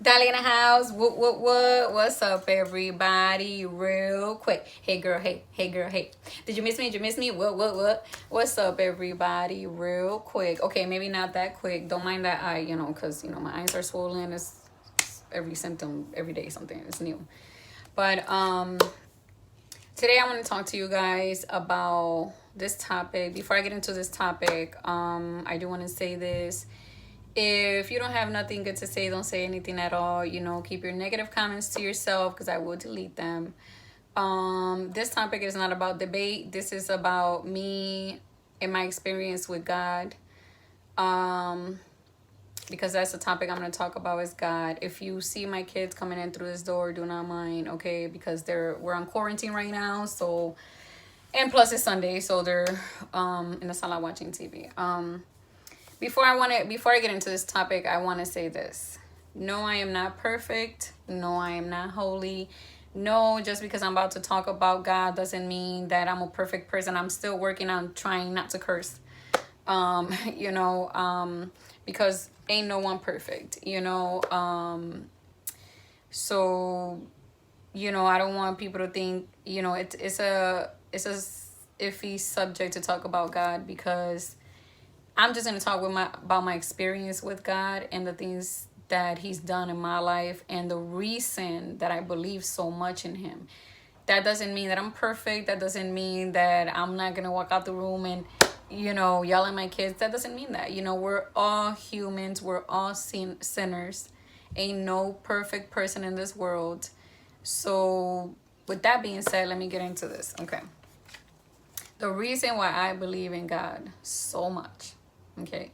Dolly in the house. What? What's up, everybody? Real quick. Hey, girl. Hey. Hey, girl. Hey. Did you miss me? Did you miss me? What? What's up, everybody? Real quick. Okay, maybe not that quick. Don't mind that eye, because, my eyes are swollen. It's every symptom, every day, something. It's new. But, today I want to talk to you guys about this topic. Before I get into this topic, I do want to say this. If you don't have nothing good to say, don't say anything at all. Keep your negative comments to yourself because I will delete them. This topic is not about debate. This is about me and my experience with God. Because that's the topic I'm going to talk about is God. If you see my kids coming in through this door, do not mind, okay? Because we're on quarantine right now, so, and plus it's Sunday, so they're in the sala watching TV. Before I get into this topic, I want to say this. No, I am not perfect. No, I am not holy. No, just because I'm about to talk about God doesn't mean that I'm a perfect person. I'm still working on trying not to curse. Because ain't no one perfect, so, I don't want people to think, it's a iffy subject to talk about God because I'm just going to talk about my experience with God and the things that he's done in my life and the reason that I believe so much in him. That doesn't mean that I'm perfect. That doesn't mean that I'm not going to walk out the room and, yell at my kids. That doesn't mean that. We're all humans. We're all sinners. Ain't no perfect person in this world. So with that being said, let me get into this. Okay. The reason why I believe in God so much. Okay.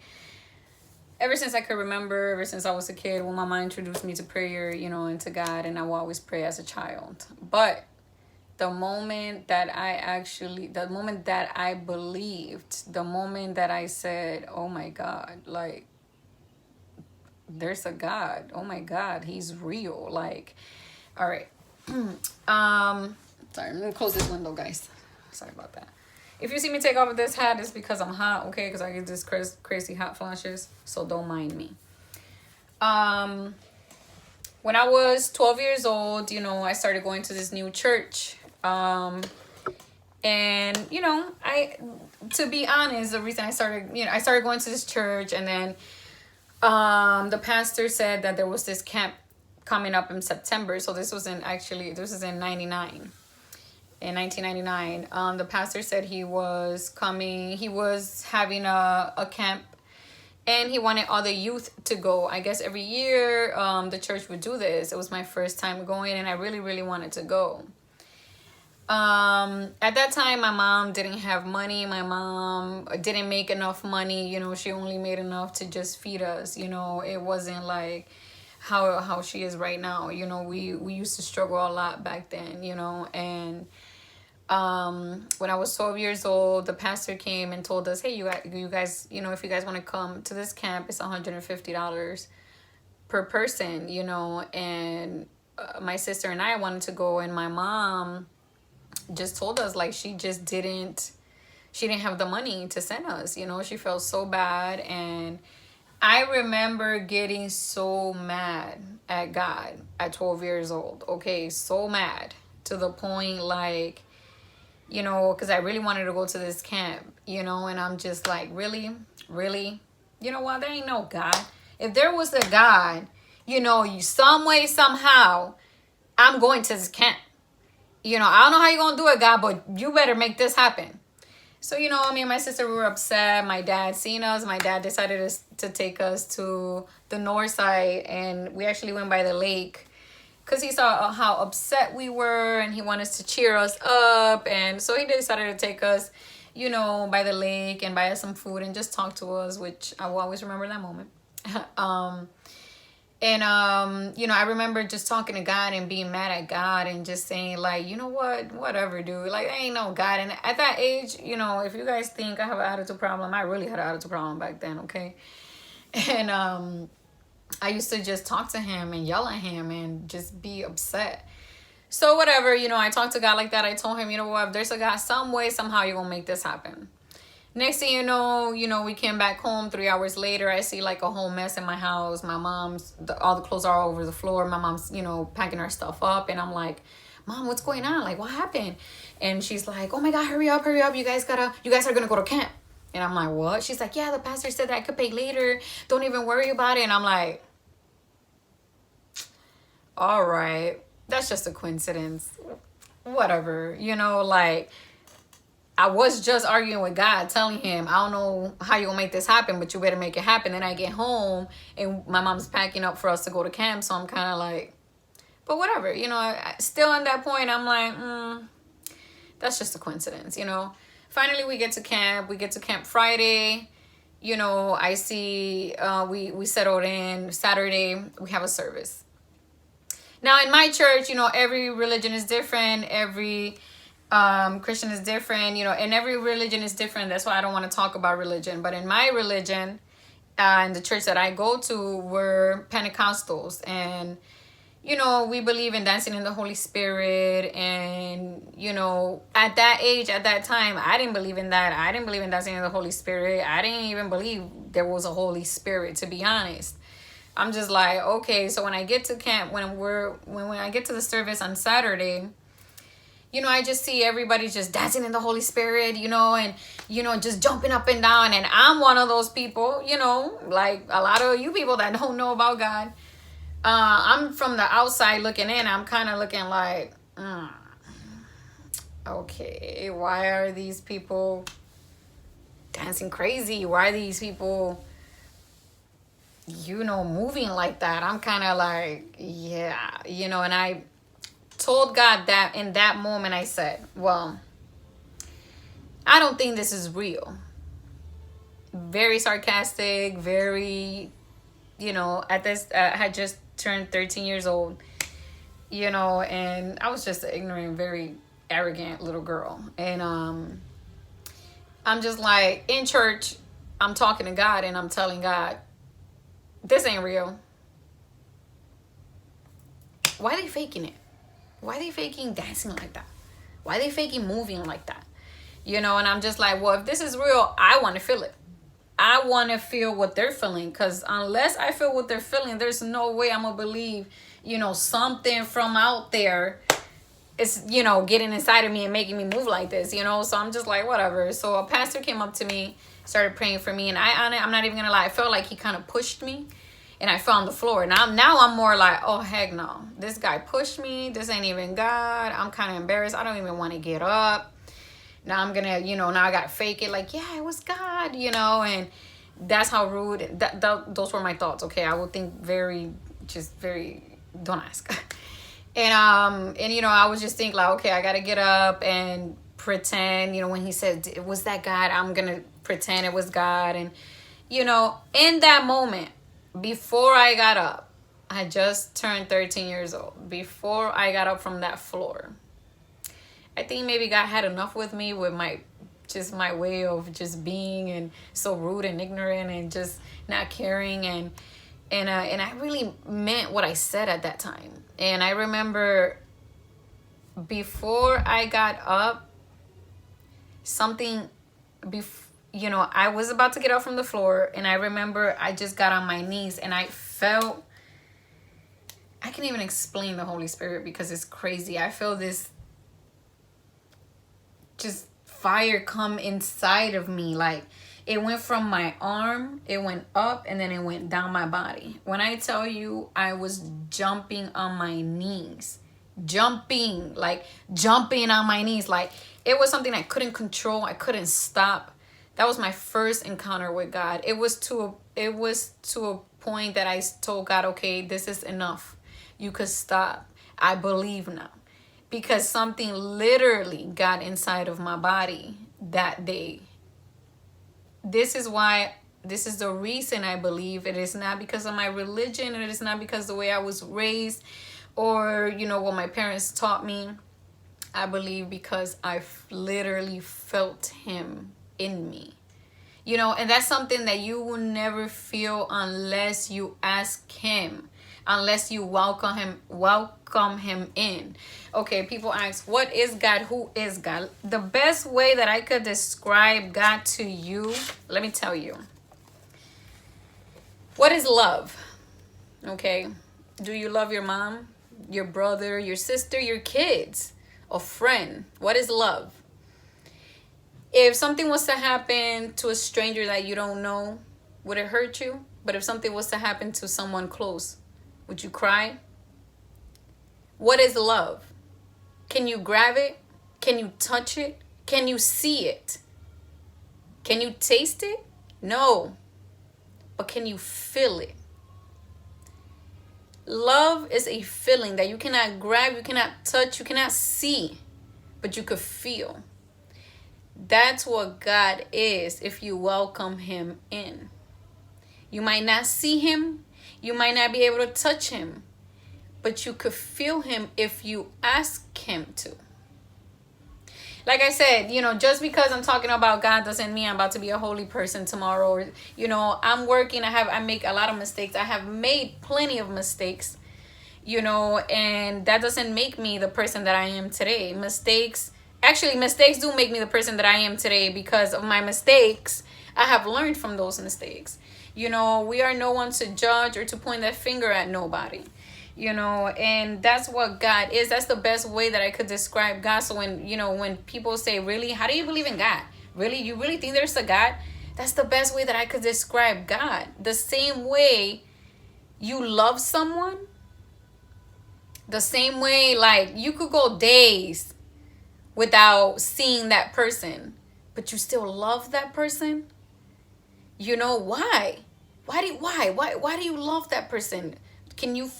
Ever since I could remember, ever since I was a kid, when my mom introduced me to prayer, and to God, and I will always pray as a child. But the moment that I believed, the moment that I said, oh my God, like, there's a God. Oh my God, he's real. Like, all right. Sorry, I'm gonna close this window, guys. Sorry about that. If you see me take off this hat, it's because I'm hot, okay? Because I get this crazy hot flashes, so don't mind me. When I was 12 years old, I started going to this new church. And, to be honest, the reason I started going to this church, and then the pastor said that there was this camp coming up in September. So this was in 99. In 1999, the pastor said he was having a camp, and he wanted all the youth to go. I guess every year the church would do this. It was my first time going, and I really, really wanted to go. At that time, my mom didn't have money. My mom didn't make enough money. She only made enough to just feed us. It wasn't like how she is right now. We used to struggle a lot back then, and when I was 12 years old, the pastor came and told us, hey, you guys, if you guys want to come to this camp, it's $150 per person, and my sister and I wanted to go, and my mom just told us, like, she didn't have the money to send us. She felt so bad. And I remember getting so mad at God at 12 years old. Okay, so mad to the point, like, because I really wanted to go to this camp, and I'm just like, really? You know what? There ain't no God. If there was a God, some way, somehow, I'm going to this camp. I don't know how you're going to do it, God, but you better make this happen. So, me and my sister were upset. My dad seen us. My dad decided to take us to the north side, and we actually went by the lake because he saw how upset we were, and he wanted to cheer us up. And so he decided to take us, by the lake and buy us some food and just talk to us, which I will always remember that moment. I remember just talking to God and being mad at God and just saying, like, you know what, whatever, dude. Like, there ain't no God. And at that age, if you guys think I have an attitude problem, I really had an attitude problem back then, okay? And I used to just talk to him and yell at him and just be upset. So whatever, I talked to God like that. I told him, you know what, if there's a God, some way, somehow you're going to make this happen. Next thing you know, we came back home. 3 hours later, I see like a whole mess in my house. My mom's, all the clothes are all over the floor. My mom's, you know, packing her stuff up. And I'm like, Mom, what's going on? Like, what happened? And she's like, oh my God, hurry up. You guys are gonna go to camp. And I'm like, what? She's like, yeah, the pastor said that I could pay later. Don't even worry about it. And I'm like, all right, that's just a coincidence. Whatever, you know, like, I was just arguing with God, telling him, I don't know how you're gonna make this happen, but you better make it happen. Then I get home and my mom's packing up for us to go to camp. So I'm kind of like, but whatever, you know, still at that point, I'm like, that's just a coincidence, you know. Finally, we get to camp. We get to camp Friday. You know, I see we settled in. Saturday, we have a service. Now, in my church, you know, every religion is different. Every Christian is different, you know, and every religion is different. That's why I don't want to talk about religion. But in my religion, and the church that I go to, we're Pentecostals. And, you know, we believe in dancing in the Holy Spirit. And, you know, at that age, at that time, I didn't believe in that. I didn't believe in dancing in the Holy Spirit. I didn't even believe there was a Holy Spirit, to be honest. I'm just like, okay, so when I get to camp, when I get to the service on Saturday, you know, I just see everybody just dancing in the Holy Spirit, you know, and, you know, just jumping up and down. And I'm one of those people, you know, like a lot of you people that don't know about God. I'm from the outside looking in. I'm kind of looking like, okay, why are these people dancing crazy? Why are these people, you know, moving like that? I'm kind of like, yeah, you know, and I told God that in that moment. I said, well, I don't think this is real. Very sarcastic, very, you know, at this, I had just turned 13 years old, you know, and I was just an ignorant, very arrogant little girl. And I'm just like, in church, I'm talking to God and I'm telling God, this ain't real. Why are they faking it? Why are they faking dancing like that? Why are they faking moving like that? You know, and I'm just like, well, if this is real, I want to feel it. I want to feel what they're feeling. Because unless I feel what they're feeling, there's no way I'm going to believe, you know, something from out there is, you know, getting inside of me and making me move like this, you know. So I'm just like, whatever. So a pastor came up to me, started praying for me. And I'm not even going to lie, I felt like he kind of pushed me. And I fell on the floor. Now I'm more like, oh, heck no. This guy pushed me. This ain't even God. I'm kind of embarrassed. I don't even want to get up. Now I'm going to, you know, now I got to fake it. Like, yeah, it was God, you know. And that's how rude. Those were my thoughts, okay? I would think very, don't ask. And, you know, I was just thinking like, okay, I got to get up and pretend, you know, when he said, was that God? I'm going to pretend it was God. And, you know, in that moment, before I got up, I just turned 13 years old. Before I got up from that floor, I think maybe God had enough with me with my way of just being and so rude and ignorant and just not caring. And I really meant what I said at that time. And I remember before I got up, you know, I was about to get up from the floor, and I remember I just got on my knees and I felt, I can't even explain the Holy Spirit because it's crazy. I feel this just fire come inside of me. Like it went from my arm, it went up, and then it went down my body. When I tell you, I was jumping on my knees, jumping on my knees. Like it was something I couldn't control. I couldn't stop. That was my first encounter with God. It was to a point that I told God, okay, this is enough. You could stop. I believe now. Because something literally got inside of my body that day. This is the reason I believe. It is not because of my religion. It is not because of the way I was raised or, you know, what my parents taught me. I believe because I literally felt him in me, you know. And that's something that you will never feel unless you ask him, unless you welcome him in. Okay, people ask, what is God? Who is God? The best way that I could describe God to you, let me tell you. What is love? Okay, do you love your mom, your brother, your sister, your kids, a friend? What is love? If something was to happen to a stranger that you don't know, would it hurt you? But if something was to happen to someone close, would you cry? What is love? Can you grab it? Can you touch it? Can you see it? Can you taste it? No. But can you feel it? Love is a feeling that you cannot grab, you cannot touch, you cannot see, but you could feel. That's what God is if you welcome him in. You might not see him, you might not be able to touch him, but you could feel him if you ask him to. Like I said, just because I'm talking about God doesn't mean I'm about to be a holy person tomorrow. Or, I'm working, I make a lot of mistakes. I have made plenty of mistakes, and that doesn't make me the person that I am today. Mistakes do make me the person that I am today. Because of my mistakes, I have learned from those mistakes. We are no one to judge or to point that finger at nobody. And that's what God is. That's the best way that I could describe God. So when people say, really, how do you believe in God? Really? You really think there's a God? That's the best way that I could describe God. The same way you love someone, the same way, like, you could go days without seeing that person, but you still love that person. Why? Why do you love that person? Can you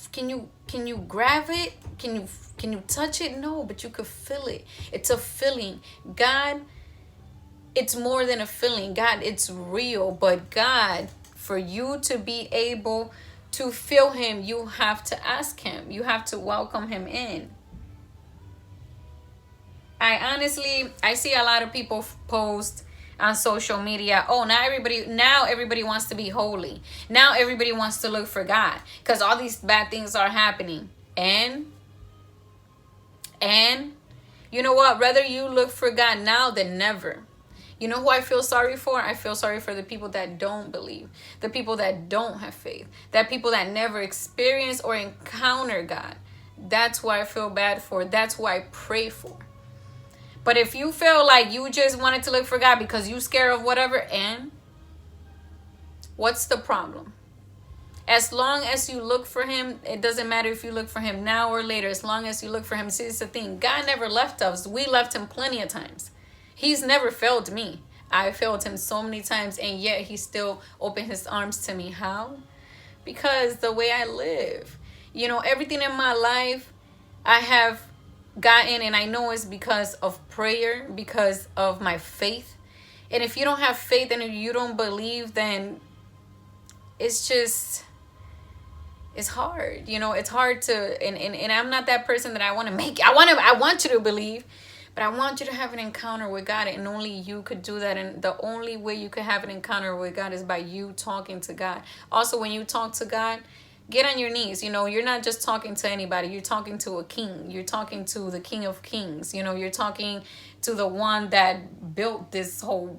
grab it? Can you touch it? No, but you could feel it. It's a feeling. God, it's more than a feeling. God, it's real. But God, for you to be able to feel him, you have to ask him. You have to welcome him in. I see a lot of people post on social media, oh, now everybody wants to be holy. Now everybody wants to look for God because all these bad things are happening. And you know what? Rather you look for God now than never. You know who I feel sorry for? I feel sorry for the people that don't believe, the people that don't have faith, that people that never experience or encounter God. That's who I feel bad for. That's who I pray for. But if you feel like you just wanted to look for God because you scared of whatever, and what's the problem? As long as you look for him, it doesn't matter if you look for him now or later. As long as you look for him, see, it's the thing. God never left us. We left him plenty of times. He's never failed me. I failed him so many times, and yet he still opened his arms to me. How? Because the way I live. Everything in my life I have gotten, and I know it's because of prayer, because of my faith. And if you don't have faith and if you don't believe, then it's hard. It's hard to, and I'm not that person that I want to make. I want you to believe, but I want you to have an encounter with God, and only you could do that. And the only way you could have an encounter with God is by you talking to God. Also, when you talk to God, get on your knees. You're not just talking to anybody. You're talking to a king. You're talking to the King of Kings. You're talking to the one that built this whole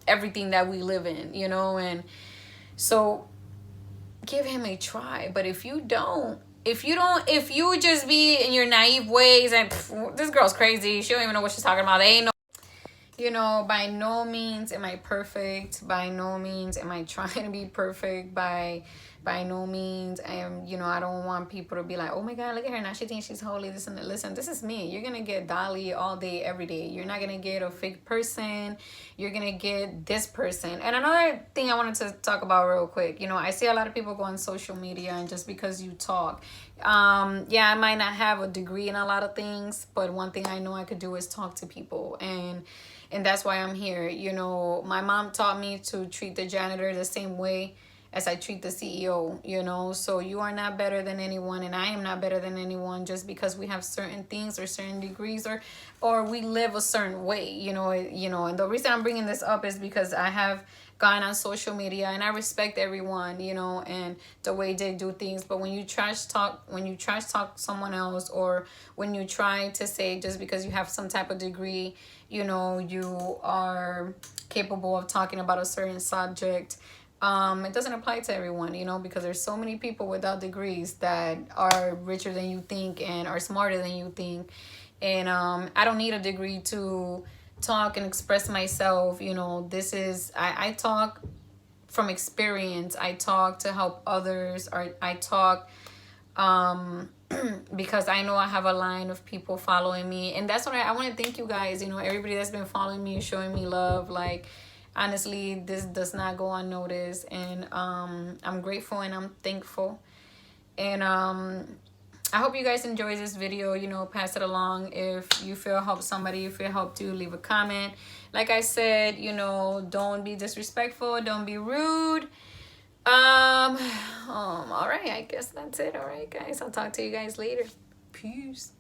everything that we live in, and so give him a try. But if you just be in your naive ways and this girl's crazy, she don't even know what she's talking about. They ain't no, by no means am I perfect. By no means am I trying to be perfect. By no means I am, I don't want people to be like, oh my God, look at her now. She thinks she's holy. This and that. Listen, this is me. You're going to get Dolly all day, every day. You're not going to get a fake person. You're going to get this person. And another thing I wanted to talk about real quick, I see a lot of people go on social media, and just because you talk, I might not have a degree in a lot of things, but one thing I know I could do is talk to people. And that's why I'm here. My mom taught me to treat the janitor the same way as I treat the CEO, so you are not better than anyone, and I am not better than anyone just because we have certain things or certain degrees or we live a certain way, and the reason I'm bringing this up is because I have gone on social media, and I respect everyone, you know, and the way they do things. But when you trash talk someone else, or when you try to say just because you have some type of degree, you know, you are capable of talking about a certain subject, it doesn't apply to everyone, you know, because there's so many people without degrees that are richer than you think and are smarter than you think. And I don't need a degree to talk and express myself. You know, this is, I talk from experience. I talk to help others, or I talk because I know I have a line of people following me. And that's what I want to thank you guys, you know, everybody that's been following me, showing me love. Like, honestly, this does not go unnoticed. And I'm grateful and I'm thankful. And I hope you guys enjoy this video. You know, pass it along if you feel help somebody, if it helped you, leave a comment. Like I said, you know, don't be disrespectful, don't be rude. All right, I guess that's it. All right, guys, I'll talk to you guys later. Peace.